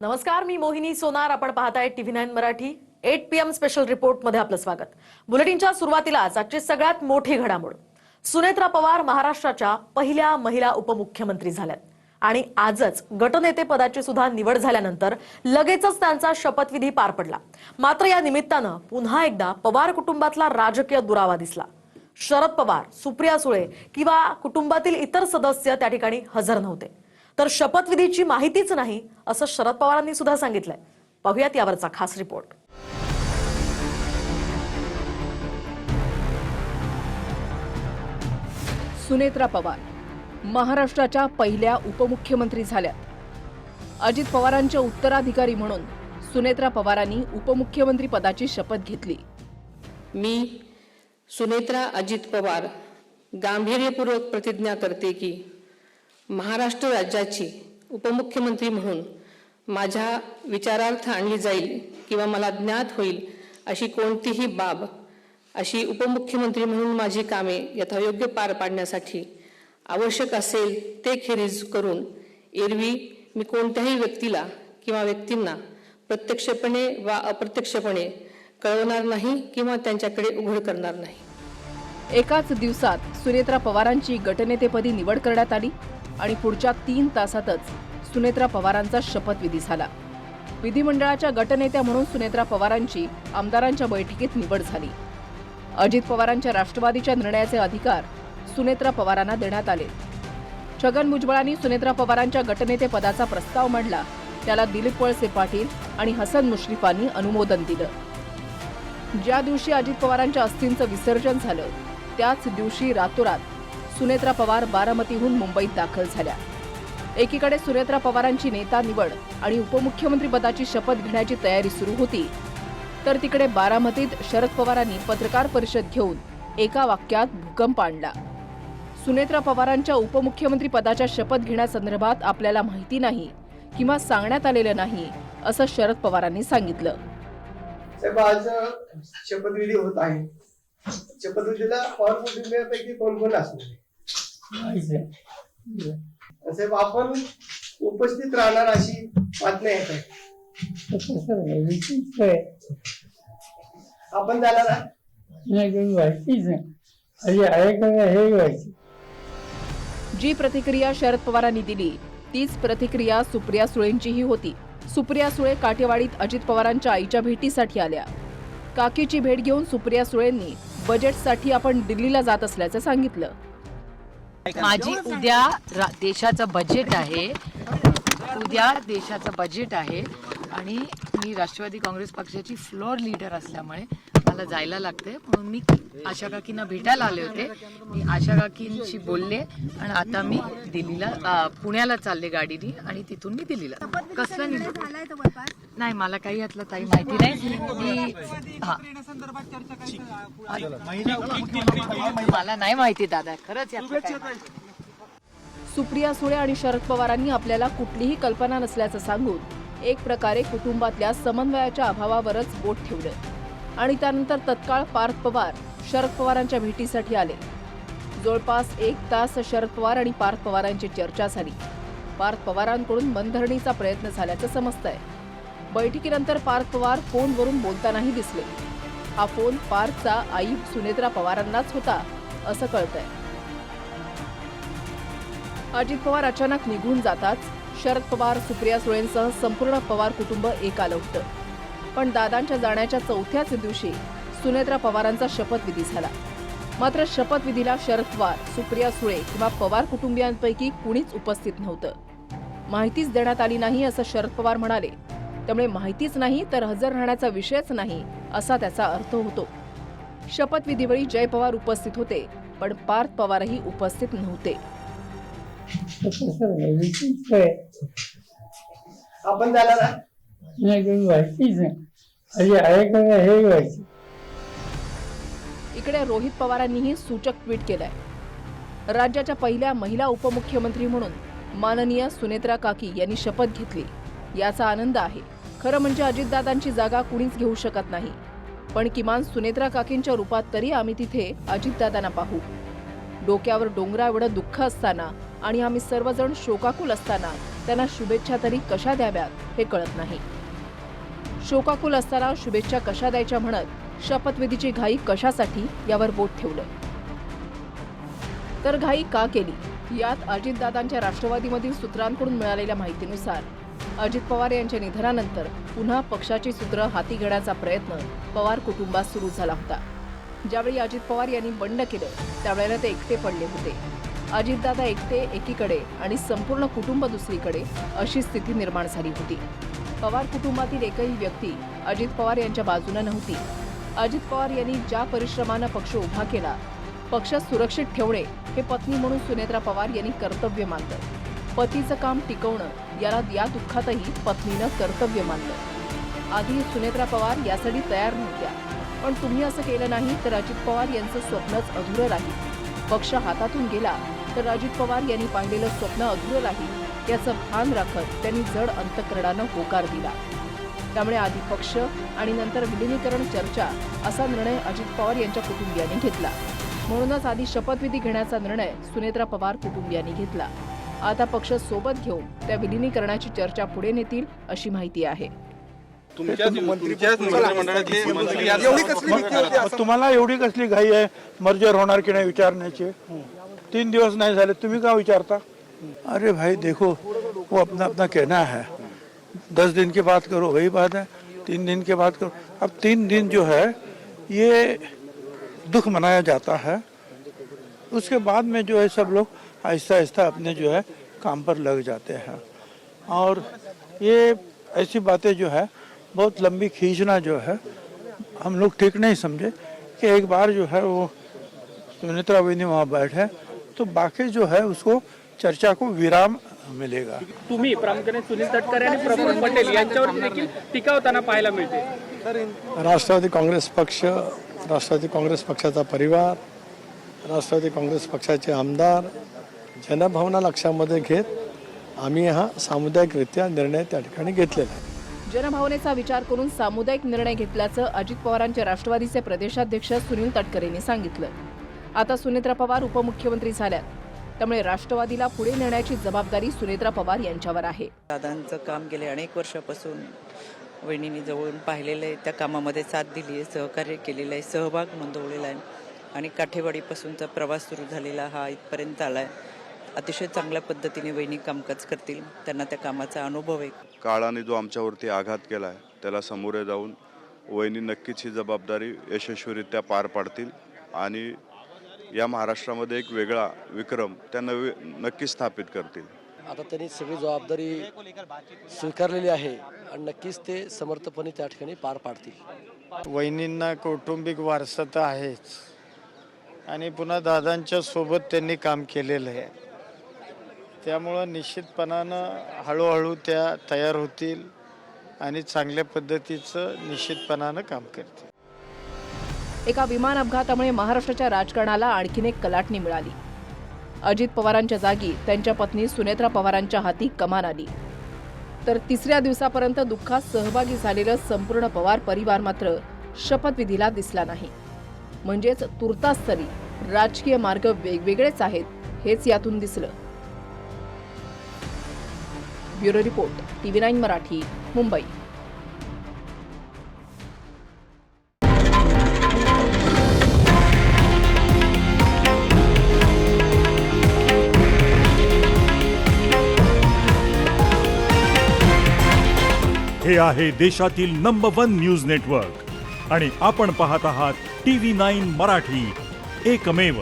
नमस्कार, मी मोहिनी सोनार. आपण पाहताय TV9 Marathi 8 PM special report मध्ये आपलं स्वागत. बुलेटिनच्या सुरुवातीलाच आजची सगळ्यात मोठी घडामोड. सुनेत्रा पवार महाराष्ट्राच्या पहिल्या महिला उपमुख्यमंत्री झाल्यात आणि आजच गटनेते पदाची सुद्धा निवड झाल्यानंतर लगेचच त्यांचा शपथविधी पार पडला. मात्र या निमित्तानं पुन्हा एकदा पवार कुटुंबातला राजकीय दुरावा दिसला. शरद पवार, सुप्रिया सुळे किंवा कुटुंबातील इतर सदस्य त्या ठिकाणी हजर नव्हते. तर शपथविधीची माहितीच नाही असं शरद पवारांनी सुद्धा सांगितलंय. पाहूयात यावरचा खास रिपोर्ट. सुनेत्रा पवार महाराष्ट्राच्या पहिल्या उपमुख्यमंत्री झाल्या. अजित पवारांच्या उत्तराधिकारी म्हणून सुनेत्रा पवारांनी उपमुख्यमंत्री पदाची शपथ घेतली. मी सुनेत्रा अजित पवार गांभीर्यपूर्वक प्रतिज्ञा करते की महाराष्ट्र राज्याची उपमुख्यमंत्री म्हणून माझ्या विचारार्थ आणली जाईल किंवा मला ज्ञात होईल अशी कोणतीही बाब, अशी उपमुख्यमंत्री म्हणून माझी कामे यथायोग्य पार पाडण्यासाठी आवश्यक असेल ते खेरीज करून एरवी मी कोणत्याही व्यक्तीला किंवा व्यक्तींना प्रत्यक्षपणे वा अप्रत्यक्षपणे कळवणार नाही किंवा त्यांच्याकडे उघड करणार नाही. एकाच दिवसात सुनेत्रा पवारांची गटनेतेपदी निवड करण्यात आली आणि पुढच्या 3 तासातच सुनेत्रा पवारांचा शपथविधी झाला. विधिमंडळाच्या गटनेत्या म्हणून सुनेत्रा पवारांची आमदारांच्या बैठकीत निवड झाली. अजित पवारांच्या राष्ट्रवादीच्या निर्णयाचे अधिकार सुनेत्रा पवारांना देण्यात आले. छगन भुजबळांनी सुनेत्रा पवारांच्या गटनेते पदाचा प्रस्ताव मांडला. त्याला दिलीप वळसे पाटील आणि हसन मुश्रीफांनी अनुमोदन दिलं. ज्या दिवशी अजित पवारांच्या अस्थींचं विसर्जन झालं त्याच दिवशी रातोरात सुनेत्रा पवार बारामतीहून मुंबईत दाखल झाल्या. एकीकडे सुनेत्रा पवारांची नेता निवड आणि उपमुख्यमंत्री पदाची शपथ घेण्याची तयारी सुरू होती, तर तिकडे बारामतीत शरद पवारांनी पत्रकार परिषद घेऊन एका वाक्यात भूकंप आणला. सुनेत्रा पवारांच्या उपमुख्यमंत्री पदाच्या शपथ घेण्यासंदर्भात आपल्याला माहिती नाही किंवा सांगण्यात आलेलं नाही असं शरद पवारांनी सांगितलं. साहेब, आज शपथविधी होत आहे. शपथविधीला पवार कुटुंबियांपैकी कोण कोण असणार आहे? साहेब, आपण उपस्थित राहणार अशी बातमी येत आहे. आपण जाणार आहात? जी प्रतिक्रिया शरद पवारांनी दिली तीच प्रतिक्रिया सुप्रिया सुळेंचीही होती. सुप्रिया सुळे काठेवाडीत अजित पवारांच्या आईच्या भेटीसाठी आल्या. काकीची भेट घेऊन सुप्रिया सुळेंनी बजेटसाठी आपण दिल्लीला जात असल्याचं सांगितलं. माझी उद्या देशाचं बजेट आहे. आणि मी राष्ट्रवादी काँग्रेस पक्षाची फ्लोअर लीडर असल्यामुळे मला जायला लागते. म्हणून मी आशा काकींना भेटायला आले होते. मी आशा काकींशी बोलले आणि आता मी दिल्लीला पुण्याला चालले गाडीने आणि तिथून मी दिल्लीला. कसलं नाही, मला काही यातलं काही माहिती नाही. मला नाही माहिती दादा, खरंच. सुप्रिया सुळे आणि शरद पवारांनी आपल्याला कुठलीही कल्पना नसल्याचं सांगून एक प्रकारे कुटुंबातल्या समन्वयाच्या अभावावरच बोट ठेवलं आणि त्यानंतर तत्काळ पार्थ पवार शरद पवारांच्या भेटीसाठी आले. जवळपास 1 तास शरद पवार आणि पार्थ पवारांची चर्चा झाली. पार्थ पवारांकडून मनधरणीचा प्रयत्न झाल्याचं समजतंय. बैठकीनंतर पार्थ पवार फोनवरून बोलतानाही दिसले. हा फोन पार्थचा आई सुनेत्रा पवारांनाच होता असं कळतंय. अजित पवार अचानक निघून जाताच शरद पवार, सुप्रिया सुळेंसह संपूर्ण पवार कुटुंब एक आलं होतं. पण दादांच्या जाण्याच्या 4थ्याच दिवशी सुनेत्रा पवारांचा शपथविधी झाला. मात्र शपथविधीला शरद पवार, सुप्रिया सुळे किंवा पवार कुटुंबियांपैकी कुणीच उपस्थित नव्हतं. माहितीच देण्यात आली नाही असं शरद पवार म्हणाले. त्यामुळे माहितीच नाही तर हजर राहण्याचा विषयच नाही असा त्याचा अर्थ होतो. शपथविधीवेळी जय पवार उपस्थित होते, पण पार्थ पवारही उपस्थित नव्हते. आपण जाणार आहात? इकडे रोहित पवारांनीही सूचक ट्विट केलंय. राज्याच्या पहिल्या महिला उपमुख्यमंत्री म्हणून माननीय सुनेत्रा काकी यांनी शपथ घेतली. याचा आनंद आहे. खरं म्हणजे अजितदादांची जागा कुणीच घेऊ शकत नाही, पण किमान सुनेत्रा काकींच्या रूपात तरी आम्ही तिथे अजितदादांना पाहू. डोक्यावर डोंगरा एवढं दुःख असताना आणि आम्ही सर्वजण शोकाकुल असताना त्यांना शुभेच्छा तरी कशा द्याव्यात हे कळत नाही. शोकाकुल असताना शुभेच्छा कशा द्यायच्या म्हणत शपथविधीची घाई कशासाठी यावर बोट ठेवलं. तर घाई का केली? यात अजितदादांच्या राष्ट्रवादीमधील सूत्रांकडून मिळालेल्या माहितीनुसार अजित पवार यांच्या निधनानंतर पुन्हा पक्षाची सूत्र हाती घेण्याचा प्रयत्न पवार कुटुंबात सुरू झाला होता. ज्यावेळी अजित पवार यांनी बंड केलं त्यावेळेला ते एकटे पडले होते. अजितदादा एकटे एकीकडे आणि संपूर्ण कुटुंब दुसरीकडे अशी स्थिती निर्माण झाली होती. पवार कुटुंबातील एकही व्यक्ती अजित पवार यांच्या बाजूने नव्हती. अजित पवार यांनी ज्या परिश्रमानं पक्ष उभा केला, पक्ष सुरक्षित ठेवणे हे पत्नी म्हणून सुनेत्रा पवार यांनी कर्तव्य मानलं. पतीचं काम टिकवणं याला या दुःखातही पत्नीनं कर्तव्य मानलं. आधी सुनेत्रा पवार यासाठी तयार नव्हत्या, पण तुम्ही असं केलं नाही तर अजित पवार यांचं स्वप्नच अधुरं राहील. पक्ष हातातून गेला तर अजित पवार यांनी पाहिलेलं स्वप्न अधुरं राहील याचं भान राखत त्यांनी जड अंतःकरणानं होकार दिला. त्यामुळे आधी पक्ष आणि नंतर विलिनीकरण चर्चा असा निर्णय अजित पवार यांच्या कुटुंबियांनी घेतला. म्हणूनच आधी शपथविधी घेण्याचा निर्णय सुनेत्रा पवार कुटुंबियांनी घेतला. आता पक्ष सोबत घेऊन त्या विलिनीकरणाची चर्चा पुढे नेतील अशी माहिती आहे. तुम्हाला एवढी कसली घाई आहे मर्जर होणार की नाही विचारण्याची? 3 दिवस नहीं झाले, तुम्ही का विचारता? अरे भाई देखो, वो अपना अपना कहना है. 10 दिन की बात करो वही बात है, 3 दिन की बात करो. अब 3 दिन जो है ये दुख मनाया जाता है. उसके बाद में जो है सब लोग आहिस्ता आहिस्ता अपने जो है काम पर लग जाते हैं. और ये ऐसी बातें जो है बहुत लंबी खींचना जो है हम लोग ठीक नहीं समझे कि एक बार जो है वो सुनेत्रा बहनी वहाँ बैठे तो बाकी जो है उसको चर्चा को विराम मिलेगा. तुम्ही प्रामुख्याने सुनील तटकरे आणि प्रफुल्ल पटेल यांच्यावर देखील टीका होताना पाहायला मिळते. राष्ट्रवादी काँग्रेस पक्ष, राष्ट्रवादी काँग्रेस पक्षाचा परिवार, राष्ट्रवादी काँग्रेस पक्षाचे आमदार जनभावना लक्षामध्ये घेत आम्ही हा सामुदायिकरित्या निर्णय त्या ठिकाणी घेतलेला आहे. जनभावनेचा विचार करून सामुदायिक निर्णय घेतल्याचं अजित पवारांच्या राष्ट्रवादीचे प्रदेशाध्यक्ष सुनील तटकरेंनी सांगितलं. आता सुनेत्रा पवार उपमुख्यमंत्री झाल्यात, त्यामुळे राष्ट्रवादीला पुढे नेण्याची जबाबदारी सुनेत्रा पवार यांच्यावर आहे. दादांचं काम गेले अनेक वर्षापासून वहिनींनी जवळून पाहिलेलं आहे. त्या कामामध्ये साथ दिली आहे, सहकार्य केलेलं आहे, सहभाग नोंदवलेला आहे आणि काठेवाडीपासूनचा प्रवास सुरू झालेला हा इथपर्यंत आला आहे. अतिशय चांगल्या पद्धतीने वहिनी कामकाज करतील, त्यांना त्या कामाचा अनुभव आहे. काळाने जो आमच्यावरती आघात केला आहे त्याला सामोरे जाऊन वहिनी नक्कीच ही जबाबदारी यशस्वीरित्या पार पाडतील आणि या महाराष्ट्रामध्ये एक वेगळा विक्रम त्या नक्की स्थापित करतील. आता त्यांनी सगळी जबाबदारी स्वीकारलेली आहे आणि नक्कीच ते समर्थपणे त्या ठिकाणी पार पाडतील. वहिनींना कौटुंबिक वारसा तर आहेच आणि पुन्हा दादांच्या सोबत त्यांनी काम केलेलं आहे. त्यामुळं निश्चितपणानं हळूहळू त्या तयार होतील आणि चांगल्या पद्धतीचं निश्चितपणानं काम करतील. एका विमान अपघातामुळे महाराष्ट्राच्या राजकारणाला आणखीन एक कलाटणी मिळाली. अजित पवारांच्या जागी त्यांच्या पत्नी सुनेत्रा पवारांच्या हाती कमान आली. तर 3ऱ्या दिवसापर्यंत दुःखात सहभागी झालेलं संपूर्ण पवार परिवार मात्र शपथविधीला दिसला नाही. म्हणजेच तुर्तास तरी राजकीय मार्ग वेगवेगळेच आहेत हेच यातून दिसलं. Bureau report, TV9 Marathi, Mumbai. हे आहे देशातील नंबर 1 न्यूज नेटवर्क आणि आपण पाहत आहात TV9 मराठी, एकमेव.